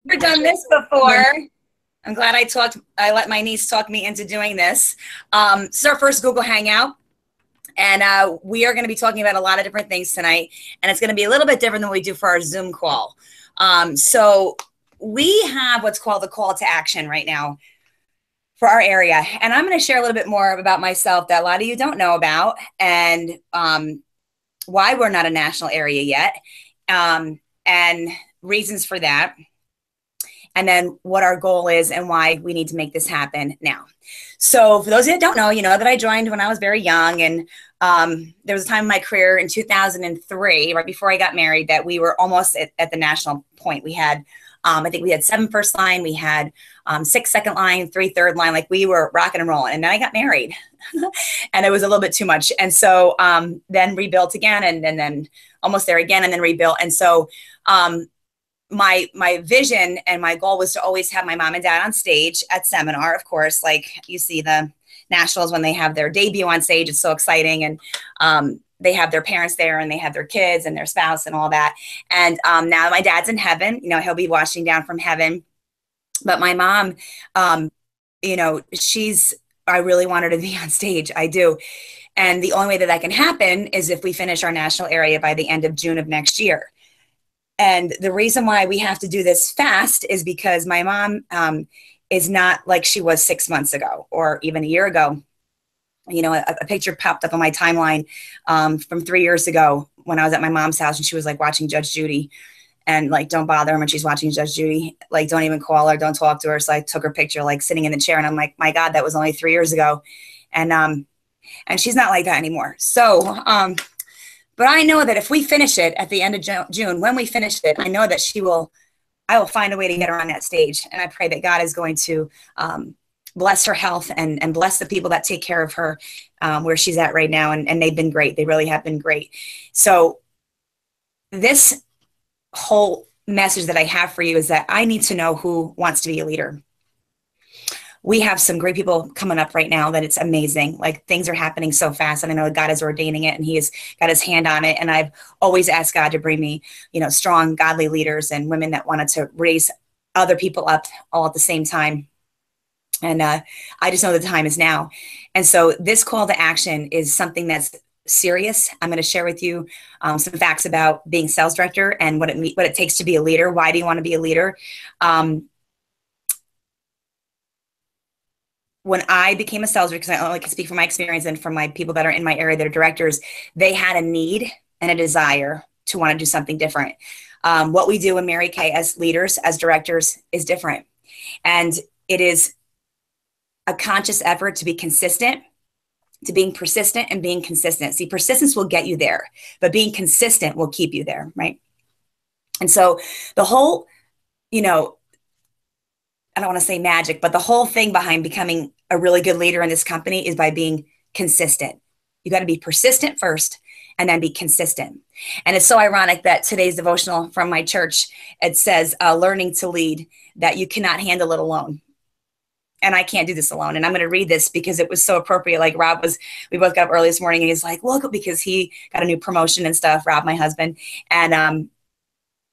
never done this before. I'm glad I let my niece talk me into doing this. This is our first Google Hangout. And we are going to be talking about a lot of different things tonight. And it's going to be a little bit different than we do for our Zoom call. So we have what's called the call to action right now for our area. And I'm going to share a little bit more about myself that a lot of you don't know about, and why we're not a national area yet, and reasons for that. And then what our goal is and why we need to make this happen now. So for those of you that don't know, you know that I joined when I was very young. And there was a time in my career in 2003, right before I got married, that we were almost at the national point. We had, I think we had 7 first line, we had 6 second line, 3 third line, like we were rocking and rolling. And then I got married and it was a little bit too much. And so then rebuilt again, and then almost there again, and then rebuilt. And so my vision and my goal was to always have my mom and dad on stage at seminar. Of course, like you see the nationals when they have their debut on stage, it's so exciting. And they have their parents there, and they have their kids and their spouse and all that. And now my dad's in heaven, you know, he'll be watching down from heaven. But my mom, you know, I really want her to be on stage. I do. And the only way that can happen is if we finish our national area by the end of June of next year. And the reason why we have to do this fast is because my mom is not like she was 6 months ago or even a year ago. You know, a picture popped up on my timeline from 3 years ago when I was at my mom's house, and she was like watching Judge Judy, and like, don't bother her when she's watching Judge Judy. Like, don't even call her, don't talk to her. So I took her picture, like sitting in the chair, and I'm like, my God, that was only 3 years ago. And she's not like that anymore. So, but I know that if we finish it at the end of June, when we finish it, I know that I will find a way to get her on that stage. And I pray that God is going to bless her health and bless the people that take care of her where she's at right now. And they've been great. They really have been great. So this whole message that I have for you is that I need to know who wants to be a leader. We have some great people coming up right now that it's amazing. Like, things are happening so fast, and I know God is ordaining it, and he has got his hand on it. And I've always asked God to bring me, you know, strong, godly leaders and women that wanted to raise other people up all at the same time. And I just know the time is now. And so this call to action is something that's serious. I'm going to share with you some facts about being sales director and what it takes to be a leader. Why do you want to be a leader? When I became a sales director, because I only can speak from my experience and from my people that are in my area that are directors, they had a need and a desire to want to do something different. What we do in Mary Kay as leaders, as directors, is different. And it is a conscious effort to be consistent, to being persistent and being consistent. See, persistence will get you there, but being consistent will keep you there, right? And so the whole, you know, I don't want to say magic, but the whole thing behind becoming a really good leader in this company is by being consistent. You got to be persistent first and then be consistent. And it's so ironic that today's devotional from my church, it says, learning to lead, that you cannot handle it alone. And I can't do this alone. And I'm going to read this because it was so appropriate. Like, we both got up early this morning, and he's like, look, because he got a new promotion and stuff, Rob, my husband. And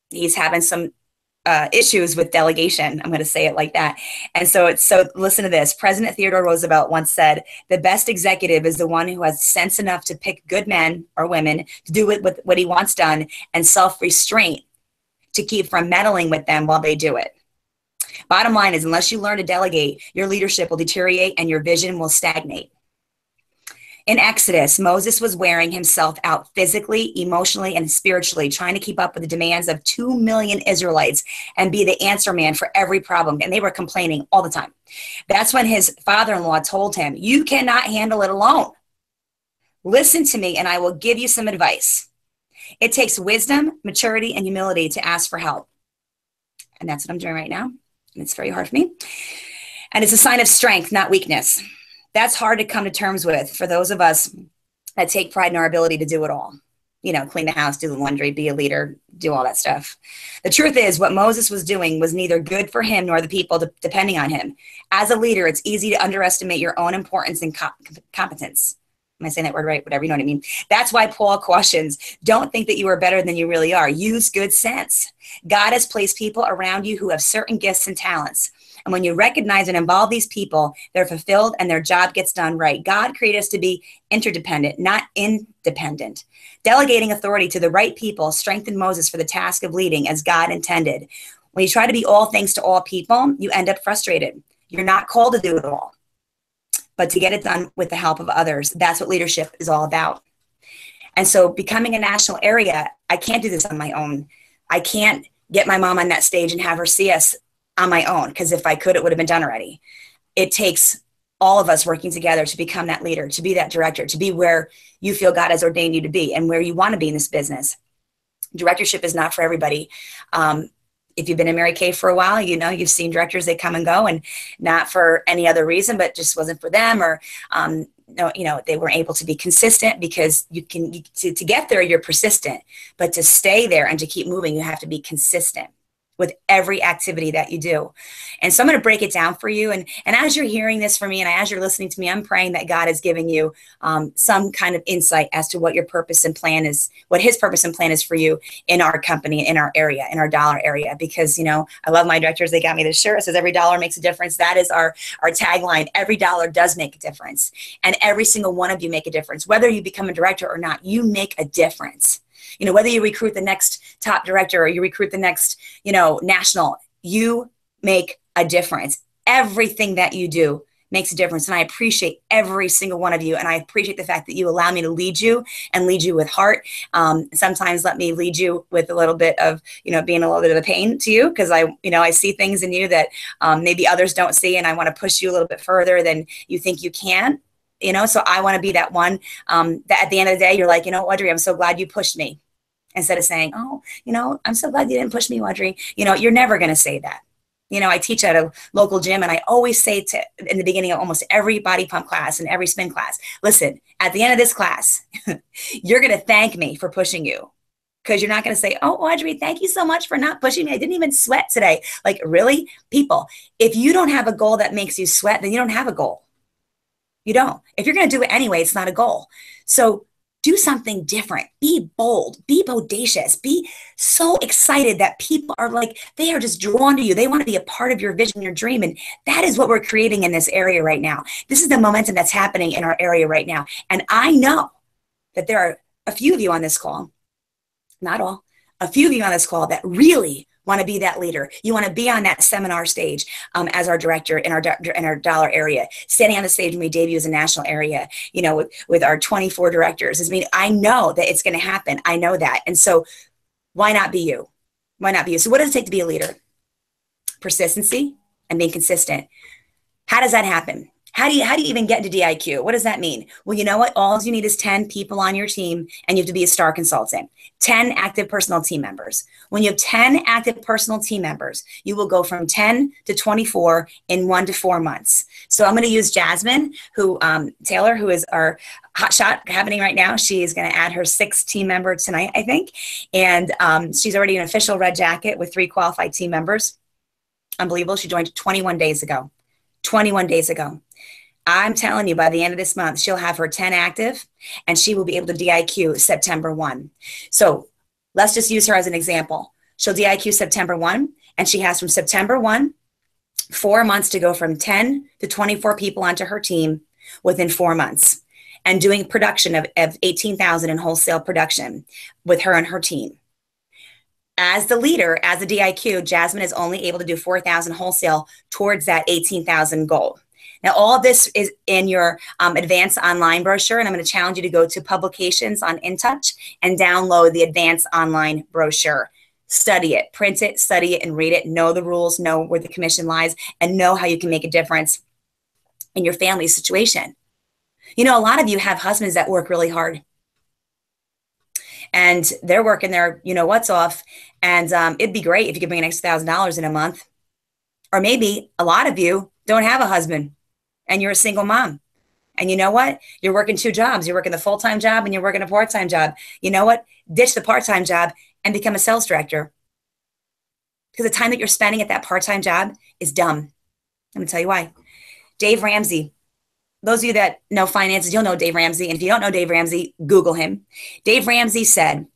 he's having some issues with delegation. I'm going to say it like that. And so listen to this. President Theodore Roosevelt once said, the best executive is the one who has sense enough to pick good men or women to do what he wants done, and self-restraint to keep from meddling with them while they do it. Bottom line is, unless you learn to delegate, your leadership will deteriorate and your vision will stagnate. In Exodus, Moses was wearing himself out physically, emotionally, and spiritually, trying to keep up with the demands of 2 million Israelites and be the answer man for every problem. And they were complaining all the time. That's when his father-in-law told him, you cannot handle it alone. Listen to me and I will give you some advice. It takes wisdom, maturity, and humility to ask for help. And that's what I'm doing right now. And it's very hard for me. And it's a sign of strength, not weakness. That's hard to come to terms with for those of us that take pride in our ability to do it all. You know, clean the house, do the laundry, be a leader, do all that stuff. The truth is, what Moses was doing was neither good for him nor the people depending on him. As a leader, it's easy to underestimate your own importance and competence. Am I saying that word right? Whatever, you know what I mean? That's why Paul cautions, don't think that you are better than you really are. Use good sense. God has placed people around you who have certain gifts and talents. And when you recognize and involve these people, they're fulfilled and their job gets done right. God created us to be interdependent, not independent. Delegating authority to the right people strengthened Moses for the task of leading as God intended. When you try to be all things to all people, you end up frustrated. You're not called to do it all, but to get it done with the help of others. That's what leadership is all about. And so becoming a national area, I can't do this on my own. I can't get my mom on that stage and have her see us on my own, because if I could, it would have been done already. It takes all of us working together to become that leader, to be that director, to be where you feel God has ordained you to be and where you want to be in this business. Directorship is not for everybody. If you've been in Mary Kay for a while, you know, you've seen directors, they come and go, and not for any other reason, but just wasn't for them, or, no, you know, they weren't able to be consistent, because to get there, you're persistent, but to stay there and to keep moving, you have to be consistent with every activity that you do. And so I'm going to break it down for you. And as you're hearing this from me, and as you're listening to me, I'm praying that God is giving you some kind of insight as to what your purpose and plan is, what his purpose and plan is for you in our company, in our area, in our dollar area. Because, you know, I love my directors. They got me this shirt. It says every dollar makes a difference. That is our tagline. Every dollar does make a difference. And every single one of you make a difference. Whether you become a director or not, you make a difference. You know, whether you recruit the next top director or you recruit the next, you know, national, you make a difference. Everything that you do makes a difference. And I appreciate every single one of you. And I appreciate the fact that you allow me to lead you and lead you with heart. Sometimes let me lead you with a little bit of, you know, being a little bit of a pain to you, because I see things in you that maybe others don't see. And I want to push you a little bit further than you think you can. You know, so I want to be that one that at the end of the day, you're like, you know, Audrey, I'm so glad you pushed me. Instead of saying, oh, you know, I'm so glad you didn't push me, Audrey. You know, you're never going to say that. You know, I teach at a local gym, and I always say in the beginning of almost every body pump class and every spin class, listen, at the end of this class, you're going to thank me for pushing you. Because you're not going to say, oh, Audrey, thank you so much for not pushing me. I didn't even sweat today. Like, really? People, if you don't have a goal that makes you sweat, then you don't have a goal. You don't. If you're going to do it anyway, it's not a goal. So do something different. Be bold. Be bodacious. Be so excited that people are like, they are just drawn to you. They want to be a part of your vision, your dream. And that is what we're creating in this area right now. This is the momentum that's happening in our area right now. And I know that there are a few of you on this call, not all, a few of you on this call that really want to be that leader. You want to be on that seminar stage as our director in our dollar area, standing on the stage when we debut as a national area, you know, with our 24 directors. I know that it's going to happen. I know that. And so why not be you? Why not be you? So what does it take to be a leader? Persistency and being consistent. How does that happen? How do you even get into DIQ? What does that mean? Well, you know what? All you need is 10 people on your team, and you have to be a star consultant. 10 active personal team members. When you have 10 active personal team members, you will go from 10 to 24 in 1 to 4 months. So I'm going to use Jasmine, Taylor, who is our hot shot happening right now. She is going to add her 6th team member tonight, I think. And she's already an official red jacket with 3 qualified team members. Unbelievable. She joined 21 days ago. 21 days ago. I'm telling you, by the end of this month, she'll have her 10 active, and she will be able to DIQ September 1. So let's just use her as an example. She'll DIQ September 1, and she has from September 1, 4 months to go from 10 to 24 people onto her team within 4 months, and doing production of 18,000 in wholesale production with her and her team. As the leader, as a DIQ, Jasmine is only able to do 4,000 wholesale towards that 18,000 goal. Now, all of this is in your advanced online brochure, and I'm going to challenge you to go to publications on InTouch and download the advanced online brochure. Study it, print it, study it, and read it. Know the rules, know where the commission lies, and know how you can make a difference in your family situation. You know, a lot of you have husbands that work really hard, and they're working their, you know what's off, and it'd be great if you could bring an extra $1,000 in a month. Or maybe a lot of you don't have a husband, and you're a single mom. And you know what? You're working 2 jobs. You're working the full-time job and you're working a part-time job. You know what? Ditch the part-time job and become a sales director. Because the time that you're spending at that part-time job is dumb. I'm going to tell you why. Dave Ramsey, those of you that know finances, you'll know Dave Ramsey. And if you don't know Dave Ramsey, Google him. Dave Ramsey said,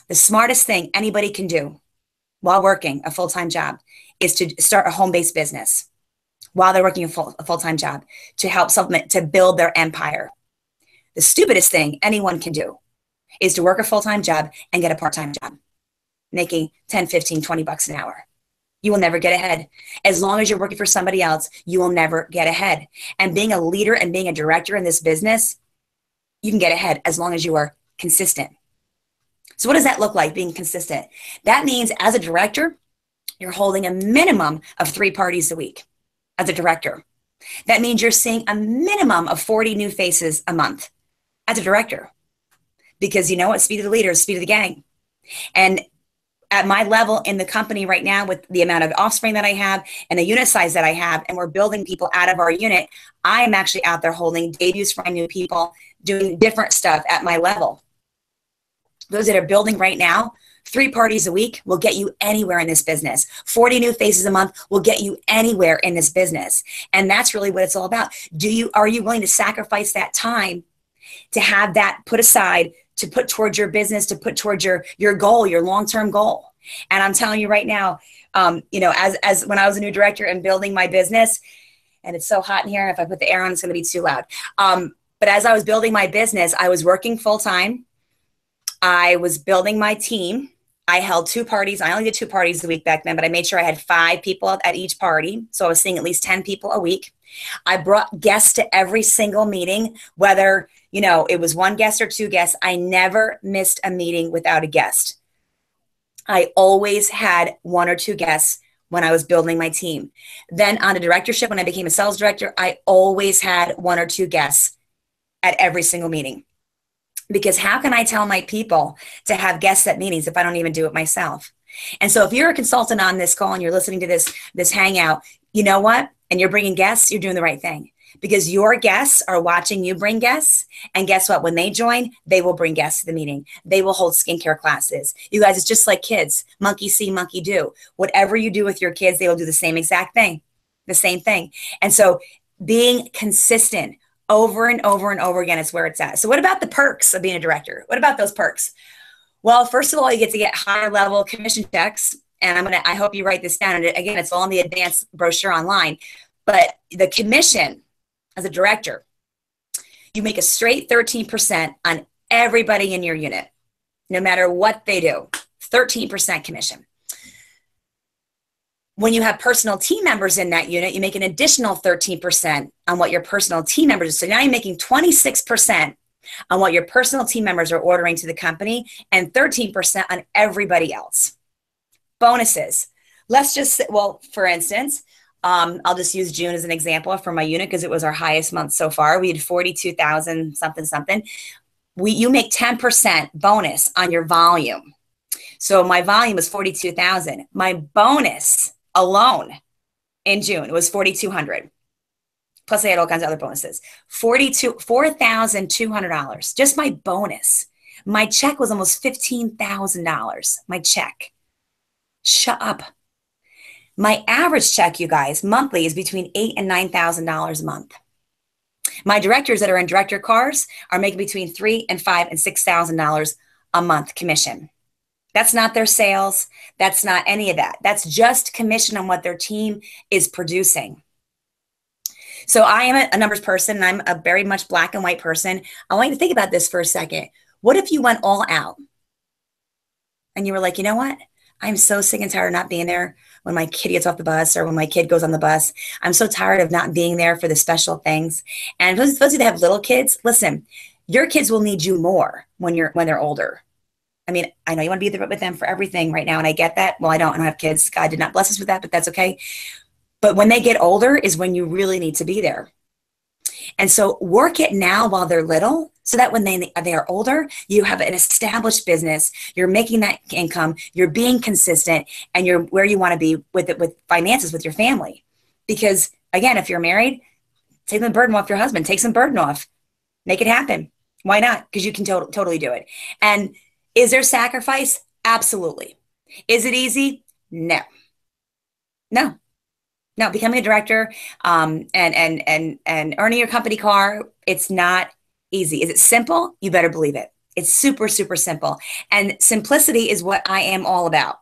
the smartest thing anybody can do while working a full-time job is to start a home-based business while they're working a full-time job to help supplement, to build their empire. The stupidest thing anyone can do is to work a full-time job and get a part-time job, making 10, 15, 20 bucks an hour. You will never get ahead. As long as you're working for somebody else, you will never get ahead. And being a leader and being a director in this business, you can get ahead as long as you are consistent. So what does that look like, being consistent? That means as a director, you're holding a minimum of 3 parties a week as a director. That means you're seeing a minimum of 40 new faces a month as a director. Because you know what? Speed of the leader is speed of the gang. And at my level in the company right now, with the amount of offspring that I have and the unit size that I have, and we're building people out of our unit, I am actually out there holding debuts for my new people, doing different stuff at my level. Those that are building right now, 3 parties a week will get you anywhere in this business. 40 new faces a month will get you anywhere in this business. And that's really what it's all about. Are you willing to sacrifice that time to have that put aside, to put towards your business, to put towards your goal, your long-term goal? And I'm telling you right now, as when I was a new director and building my business, and it's so hot in here, if I put the air on, it's going to be too loud. But as I was building my business, I was working full-time. I was building my team. I held 2 parties. I only did 2 parties a week back then, but I made sure I had 5 people at each party. So I was seeing at least 10 people a week. I brought guests to every single meeting, whether, it was 1 guest or 2 guests. I never missed a meeting without a guest. I always had 1 or 2 guests when I was building my team. Then on a directorship, when I became a sales director, I always had 1 or 2 guests at every single meeting. Because how can I tell my people to have guests at meetings if I don't even do it myself? And so if you're a consultant on this call and you're listening to this hangout, you know what? And you're bringing guests, you're doing the right thing. Because your guests are watching you bring guests. And guess what? When they join, they will bring guests to the meeting. They will hold skincare classes. You guys, it's just like kids. Monkey see, monkey do. Whatever you do with your kids, they will do the same exact thing. The same thing. And so being consistent over and over and over again is where it's at. So what about the perks of being a director? What about those perks? Well, first of all, you get to get higher level commission checks. And I hope you write this down. And again, it's all in the advanced brochure online. But the commission as a director, you make a straight 13% on everybody in your unit, no matter what they do, 13% commission. When you have personal team members in that unit, you make an additional 13% on what your personal team members do. So now you're making 26% on what your personal team members are ordering to the company and 13% on everybody else. Bonuses. Let's just, for instance, I'll just use June as an example for my unit because it was our highest month so far. We had 42,000 something. You make 10% bonus on your volume. So my volume was 42,000. My bonus alone in June was 4,200. Plus I had all kinds of other bonuses. $4,200, just my bonus. My check was almost $15,000, my check. Shut up. My average check, you guys, monthly is between $8,000 and $9,000 a month. My directors that are in director cars are making between $3,000 and $5,000 and $6,000 a month commission. That's not their sales. That's not any of that. That's just commission on what their team is producing. So I am a numbers person, and I'm a very much black and white person. I want you to think about this for a second. What if you went all out and you were like, you know what? I'm so sick and tired of not being there when my kid gets off the bus or when my kid goes on the bus. I'm so tired of not being there for the special things. And those of you that have little kids, listen, your kids will need you more when they're older. I mean, I know you want to be there with them for everything right now, and I get that. Well, I don't have kids. God did not bless us with that, but that's okay. But when they get older is when you really need to be there. And so work it now while they're little so that when they are older, you have an established business, you're making that income, you're being consistent, and you're where you want to be with finances with your family. Because again, if you're married, take the burden off your husband, take some burden off, make it happen. Why not? Because you can totally do it. And is there sacrifice? Absolutely. Is it easy? No. No. No, becoming a director, and earning your company car, it's not easy. Is it simple? You better believe it. It's super, super simple. And simplicity is what I am all about.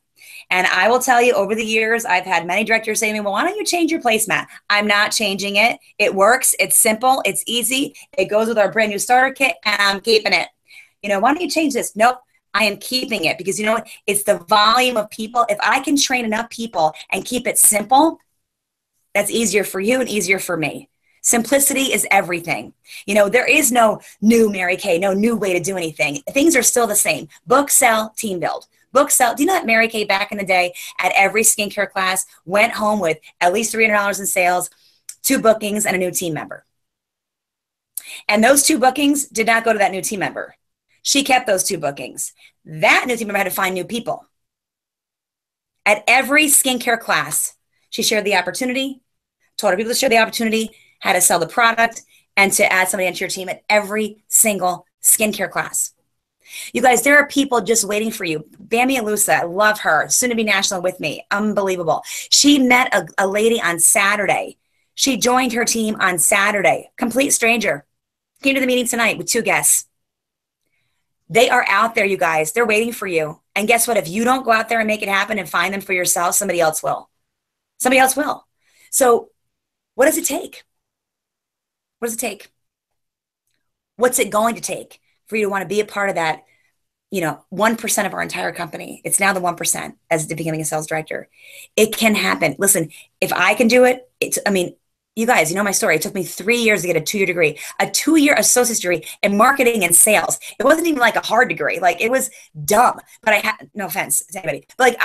And I will tell you, over the years, I've had many directors say to me, well, why don't you change your placemat? I'm not changing it. It works. It's simple. It's easy. It goes with our brand new starter kit, and I'm keeping it. Why don't you change this? Nope. I am keeping it because you know what? It's the volume of people. If I can train enough people and keep it simple, that's easier for you and easier for me. Simplicity is everything. There is no new Mary Kay, no new way to do anything. Things are still the same. Book, sell, team build. Book, sell. Do you know that Mary Kay back in the day at every skincare class went home with at least $300 in sales, 2 bookings, and a new team member? And those 2 bookings did not go to that new team member. She kept those 2 bookings. That new team member had to find new people. At every skincare class, she shared the opportunity, told her people to share the opportunity, how to sell the product, and to add somebody into your team at every single skincare class. You guys, there are people just waiting for you. Bambi Alusa, I love her, soon to be national with me. Unbelievable. She met a lady on Saturday. She joined her team on Saturday. Complete stranger. Came to the meeting tonight with 2 guests. They are out there, you guys. They're waiting for you. And guess what? If you don't go out there and make it happen and find them for yourself, somebody else will. Somebody else will. So what does it take? What does it take? What's it going to take for you to want to be a part of that, 1% of our entire company? It's now the 1% as becoming a sales director. It can happen. Listen, if I can do it, you guys, you know my story. It took me 3 years to get a 2-year degree, a 2-year associate's degree in marketing and sales. It wasn't even like a hard degree. Like, it was dumb, but I had, no offense to anybody, but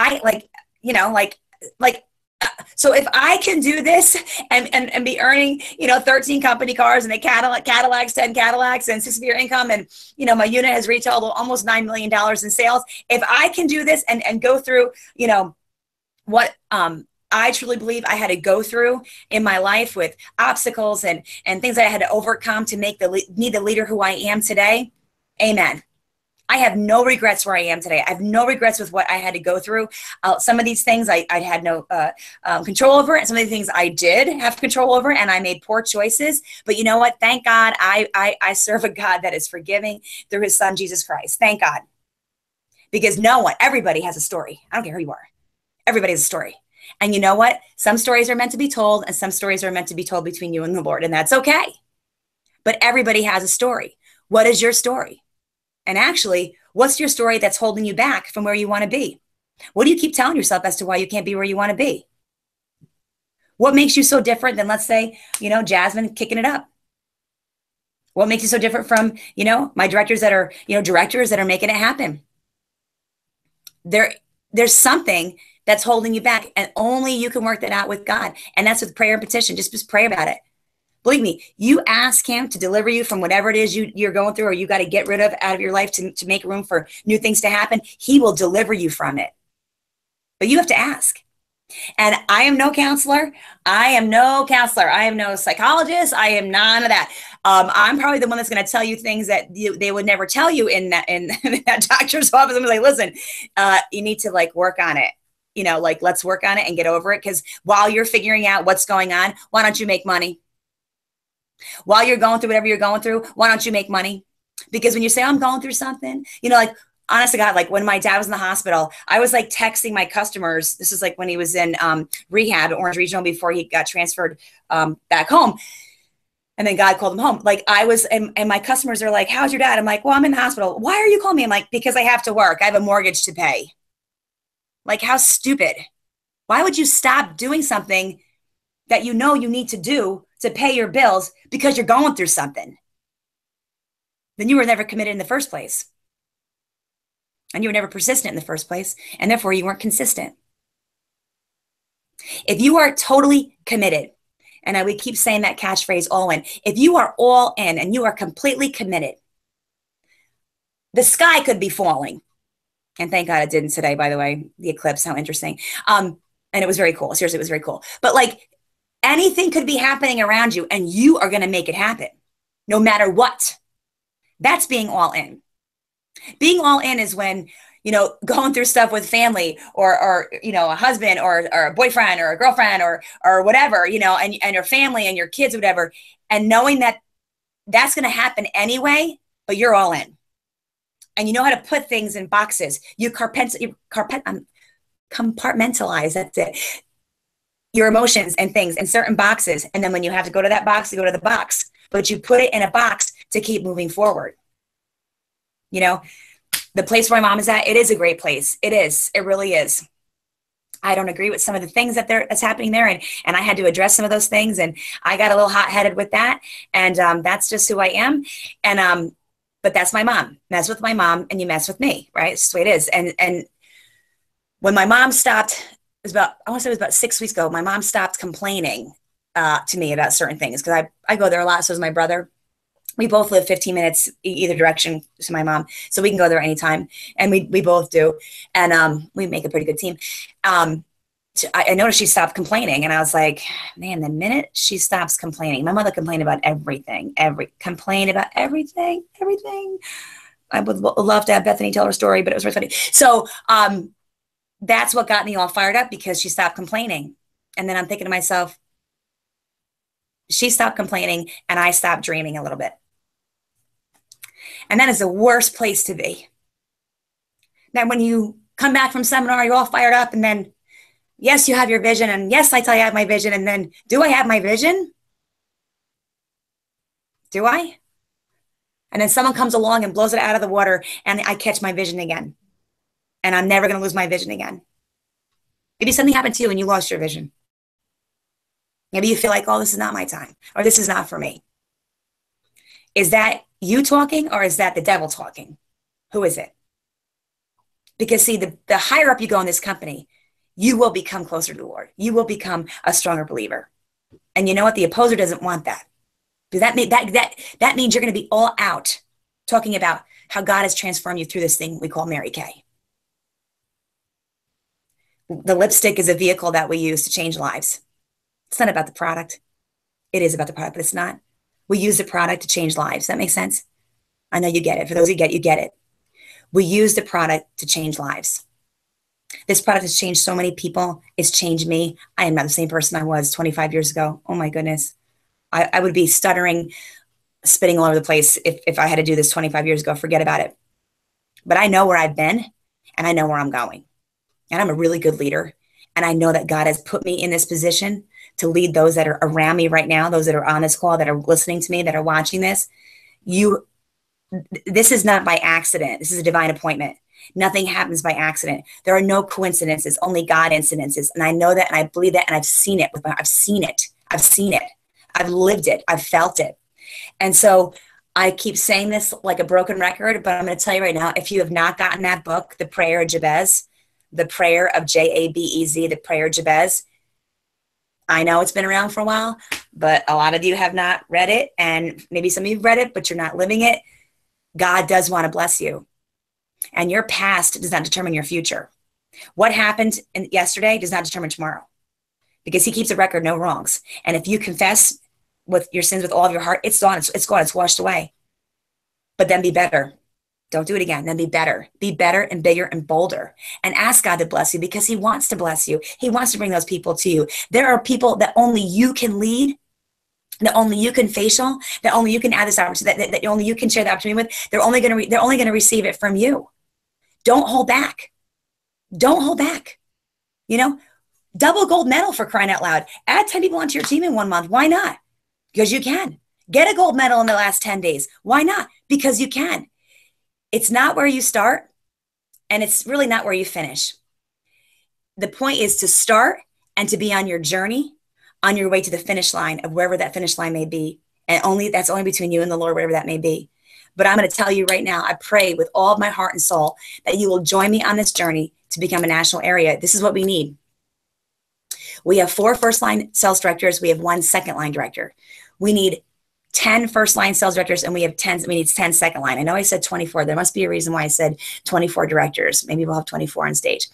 so if I can do this and be earning, 13 company cars and a Cadillacs, 10 Cadillacs, and 6-figure income, and, my unit has reached almost $9 million in sales. If I can do this and go through, what I truly believe I had to go through in my life with obstacles and things that I had to overcome to make me the leader who I am today, amen. I have no regrets where I am today. I have no regrets with what I had to go through. Some of these things I had no control over, and some of the things I did have control over, and I made poor choices. But you know what? Thank God I serve a God that is forgiving through his son, Jesus Christ. Thank God. Because everybody has a story. I don't care who you are. Everybody has a story. And you know what? Some stories are meant to be told, and some stories are meant to be told between you and the Lord, and that's okay. But everybody has a story. What is your story? And actually, what's your story that's holding you back from where you want to be? What do you keep telling yourself as to why you can't be where you want to be? What makes you so different than, let's say, Jasmine kicking it up? What makes you so different from, my directors that are, directors that are making it happen? There's something that's holding you back, and only you can work that out with God. And that's with prayer and petition. Just pray about it. Believe me, you ask him to deliver you from whatever it is you're going through, or you got to get rid of out of your life to make room for new things to happen. He will deliver you from it. But you have to ask. And I am no counselor. I am no psychologist. I am none of that. I'm probably the one that's going to tell you things that they would never tell you in that doctor's office. I'm like, listen, you need to work on it. Let's work on it and get over it. Because while you're figuring out what's going on, why don't you make money? While you're going through whatever you're going through, why don't you make money? Because when you say, I'm going through something, honest to God, when my dad was in the hospital, I was texting my customers. This is when he was in rehab at Orange Regional before he got transferred back home. And then God called him home. And my customers are like, how's your dad? I'm like, well, I'm in the hospital. Why are you calling me? I'm like, because I have to work. I have a mortgage to pay. How stupid. Why would you stop doing something that you need to do to pay your bills because you're going through something? Then you were never committed in the first place. And you were never persistent in the first place. And therefore you weren't consistent. If you are totally committed, and we keep saying that catchphrase, all in. If you are all in and you are completely committed, the sky could be falling. And thank God it didn't today, by the way, the eclipse, how interesting. And it was very cool. Seriously, it was very cool. But anything could be happening around you, and you are going to make it happen no matter what. That's being all in. Being all in is when going through stuff with family or a husband or a boyfriend or a girlfriend or whatever, and your family and your kids or whatever, and knowing that that's going to happen anyway, but you're all in. And you know how to put things in boxes. You compartmentalize, that's it, your emotions and things in certain boxes. And then when you have to go to that box, you go to the box. But you put it in a box to keep moving forward. The place where my mom is at, it is a great place. It is. It really is. I don't agree with some of the things that's happening there. And I had to address some of those things. And I got a little hot-headed with that. And that's just who I am. And but that's my mom. Mess with my mom and you mess with me, right? It's the way it is. And when my mom stopped, I want to say it was about 6 weeks ago, my mom stopped complaining to me about certain things, because I go there a lot. So does my brother. We both live 15 minutes either direction to my mom, so we can go there anytime. And we both do. And we make a pretty good team. I noticed she stopped complaining, and I was like, man, the minute she stops complaining, my mother complained about everything, complained about everything. I would love to have Bethany tell her story, but it was really funny. So that's what got me all fired up, because she stopped complaining. And then I'm thinking to myself, she stopped complaining and I stopped dreaming a little bit. And that is the worst place to be. Now, when you come back from seminar, you're all fired up, and then, yes, you have your vision, and yes, I tell you I have my vision, and then, do I have my vision? Do I? And then someone comes along and blows it out of the water, and I catch my vision again. And I'm never going to lose my vision again. Maybe something happened to you and you lost your vision. Maybe you feel like, oh, this is not my time, or this is not for me. Is that you talking, or is that the devil talking? Who is it? Because see, the higher up you go in this company, you will become closer to the Lord. You will become a stronger believer. And you know what? The opposer doesn't want that. That means you're going to be all out talking about how God has transformed you through this thing we call Mary Kay. The lipstick is a vehicle that we use to change lives. It's not about the product. It is about the product, but it's not. We use the product to change lives. That makes sense? I know you get it. For those who get it, you get it. We use the product to change lives. This product has changed so many people. It's changed me. I am not the same person I was 25 years ago. Oh my goodness. I would be stuttering, spitting all over the place if I had to do this 25 years ago. Forget about it. But I know where I've been, and I know where I'm going. And I'm a really good leader. And I know that God has put me in this position to lead those that are around me right now, those that are on this call, that are listening to me, that are watching this. This is not by accident. This is a divine appointment. Nothing happens by accident. There are no coincidences, only God incidences. And I know that, and I believe that, and I've seen it. I've seen it. I've lived it. I've felt it. And so I keep saying this like a broken record, but I'm going to tell you right now, if you have not gotten that book, The Prayer of Jabez, The Prayer of Jabez, The Prayer of Jabez, I know it's been around for a while, but a lot of you have not read it, and maybe some of you have read it, but you're not living it. God does want to bless you. And your past does not determine your future. What happened yesterday does not determine tomorrow, because he keeps a record, no wrongs. And if you confess with your sins with all of your heart, it's gone, it's washed away. But then be better. Don't do it again. Then be better. Be better and bigger and bolder. And ask God to bless you, because he wants to bless you. He wants to bring those people to you. There are people that only you can lead, that only you can facial, that only you can add this opportunity, that only you can share the opportunity with. They're only going to receive it from you. Don't hold back. Don't hold back. Double gold medal, for crying out loud. Add 10 people onto your team in 1 month. Why not? Because you can. Get a gold medal in the last 10 days. Why not? Because you can. It's not where you start, and it's really not where you finish. The point is to start and to be on your journey, on your way to the finish line of wherever that finish line may be. And that's only between you and the Lord, wherever that may be. But I'm going to tell you right now, I pray with all of my heart and soul that you will join me on this journey to become a national area. This is what we need. We have 4 first-line sales directors. We have 1 second-line director. We need 10 first-line sales directors, and we need 10 second-line. I know I said 24. There must be a reason why I said 24 directors. Maybe we'll have 24 on stage.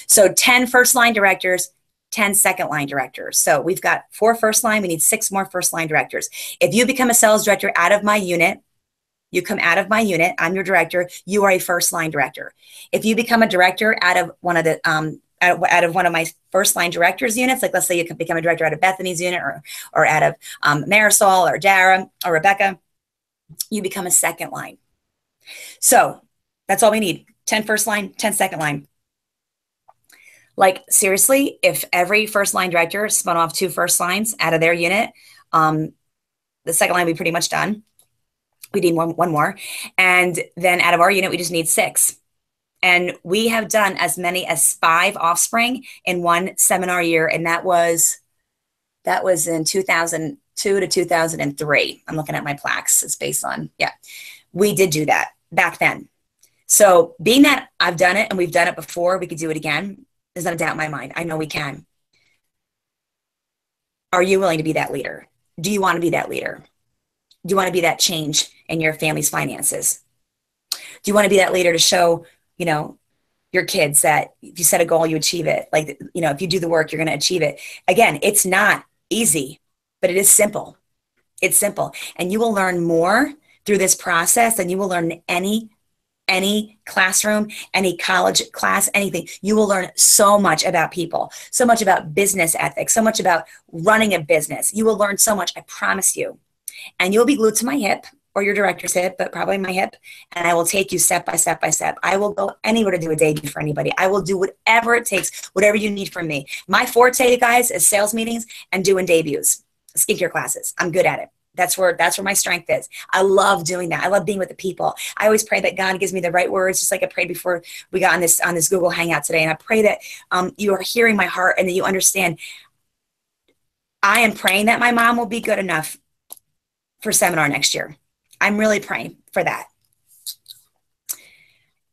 So 10 first-line directors, 10 second-line directors. So we've got 4 first-line. We need 6 more first-line directors. If you become a sales director out of my unit, You come out of my unit. I'm your director. You are a first line director. If you become a director out of one of the out of one of my first line directors units, like let's say you can become a director out of Bethany's unit or out of Marisol or Dara or Rebecca, you become a second line. So that's all we need. 10 first line, 10 second line. Like seriously, if every first line director spun off 2 first lines out of their unit, the second line would be pretty much done. We need one more. And then out of our unit, we just need 6. And we have done as many as 5 offspring in one seminar year. And that was in 2002 to 2003. I'm looking at my plaques. It's based on, yeah, we did do that back then. So being that I've done it and we've done it before, we could do it again. There's not a doubt in my mind. I know we can. Are you willing to be that leader? Do you want to be that leader? Do you want to be that change in your family's finances? Do you want to be that leader to show, your kids that if you set a goal, you achieve it? Like, if you do the work, you're going to achieve it. Again, it's not easy, but it is simple. It's simple. And you will learn more through this process than you will learn in any classroom, any college class, anything. You will learn so much about people, so much about business ethics, so much about running a business. You will learn so much, I promise you. And you'll be glued to my hip or your director's hip, but probably my hip. And I will take you step by step by step. I will go anywhere to do a debut for anybody. I will do whatever it takes, whatever you need from me. My forte, guys, is sales meetings and doing debuts, skincare classes. I'm good at it. That's where my strength is. I love doing that. I love being with the people. I always pray that God gives me the right words, just like I prayed before we got on this Google Hangout today. And I pray that you are hearing my heart and that you understand. I am praying that my mom will be good enough for seminar next year. I'm really praying for that.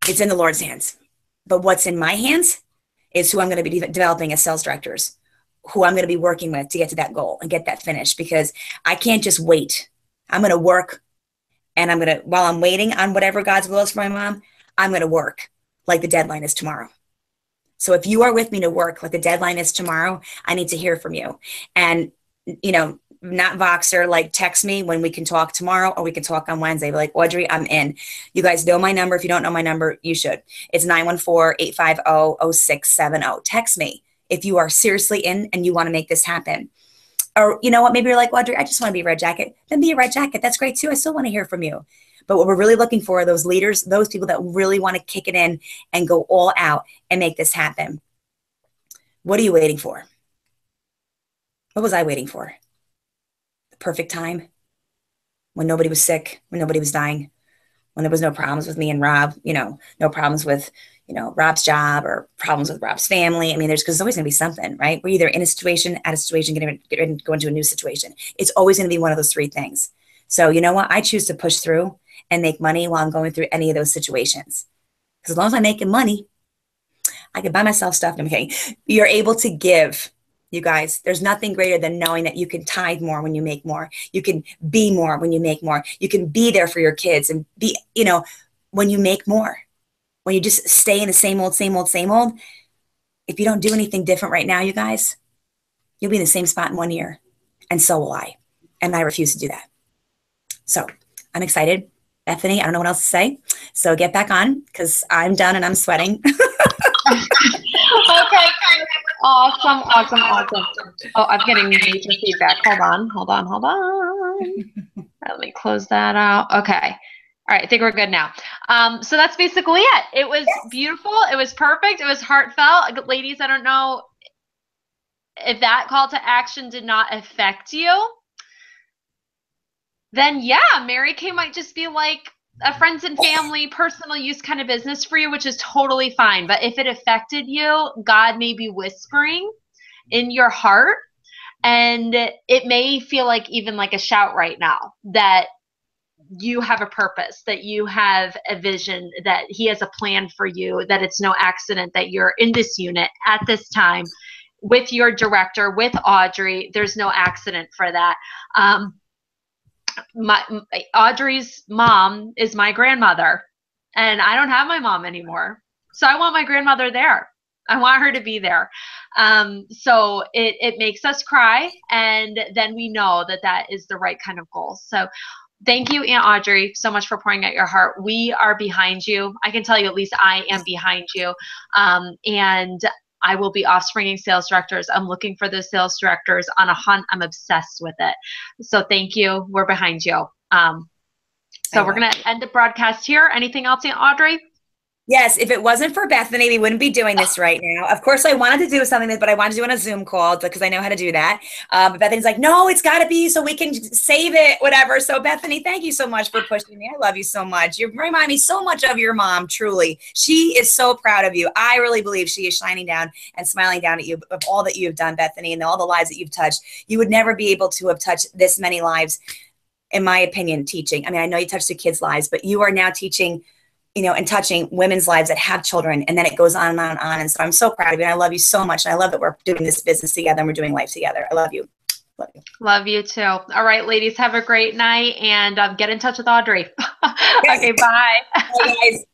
It's in the Lord's hands. But what's in my hands is who I'm going to be developing as sales directors, who I'm going to be working with to get to that goal and get that finished, because I can't just wait. I'm going to work, and while I'm waiting on whatever God's will is for my mom, I'm going to work like the deadline is tomorrow. So if you are with me to work like the deadline is tomorrow, I need to hear from you. And, not Voxer, like text me when we can talk tomorrow, or we can talk on Wednesday. Be like, Audrey, I'm in. You guys know my number. If you don't know my number, you should. It's 914-850-0670. Text me if you are seriously in and you want to make this happen. Or you know what? Maybe you're like, Audrey, I just want to be a red jacket. Then be a red jacket. That's great too. I still want to hear from you. But what we're really looking for are those leaders, those people that really want to kick it in and go all out and make this happen. What are you waiting for? What was I waiting for? The perfect time, when nobody was sick, when nobody was dying, when there was no problems with me and Rob, no problems with, Rob's job or problems with Rob's family. I mean, because there's always going to be something, right? We're either in a situation, out of a situation, go into a new situation. It's always going to be one of those 3 things. So you know what? I choose to push through and make money while I'm going through any of those situations. Because as long as I'm making money, I can buy myself stuff. Okay, you're able to give. You guys, there's nothing greater than knowing that you can tithe more when you make more. You can be more when you make more. You can be there for your kids and be, when you make more. When you just stay in the same old, if you don't do anything different right now, you guys, you'll be in the same spot in 1 year. And so will I. And I refuse to do that. So I'm excited. Bethany, I don't know what else to say. So get back on, because I'm done and I'm sweating. Okay. Awesome. Oh, I'm getting major feedback. Hold on. Let me close that out. Okay. All right. I think we're good now. So that's basically it. It was beautiful. It was perfect. It was heartfelt. Ladies, I don't know if that call to action did not affect you. Then yeah, Mary Kay might just be like a friends and family, personal use kind of business for you, which is totally fine. But if it affected you, God may be whispering in your heart, and it may feel like even like a shout right now that you have a purpose, that you have a vision, that He has a plan for you, that it's no accident that you're in this unit at this time with your director, with Audrey. There's no accident for that. Audrey's mom is my grandmother, and I don't have my mom anymore. So I want my grandmother there. I want her to be there. So it makes us cry, and then we know that that is the right kind of goal. So Thank you, Aunt Audrey, so much for pouring out your heart. We are behind you. I can tell you, at least I am behind you. And I will be offspringing sales directors. I'm looking for those sales directors on a hunt. I'm obsessed with it. So thank you. We're behind you. So we're going to end the broadcast here. Anything else, Aunt Audrey? Yes, if it wasn't for Bethany, we wouldn't be doing this right now. Of course, I wanted to do something, but I wanted to do on a Zoom call because I know how to do that. But Bethany's like, no, it's got to be so we can save it, whatever. So Bethany, thank you so much for pushing me. I love you so much. You remind me so much of your mom, truly. She is so proud of you. I really believe she is shining down and smiling down at you of all that you have done, Bethany, and all the lives that you've touched. You would never be able to have touched this many lives, in my opinion, teaching. I mean, I know you touched the kids' lives, but you are now teaching, and touching women's lives that have children, and then it goes on and on and on. And so I'm so proud of you, and I love you so much, and I love that we're doing this business together and we're doing life together. I love you. Love you. Love you too. All right, ladies, have a great night, and get in touch with Audrey. Okay, bye. Bye, guys.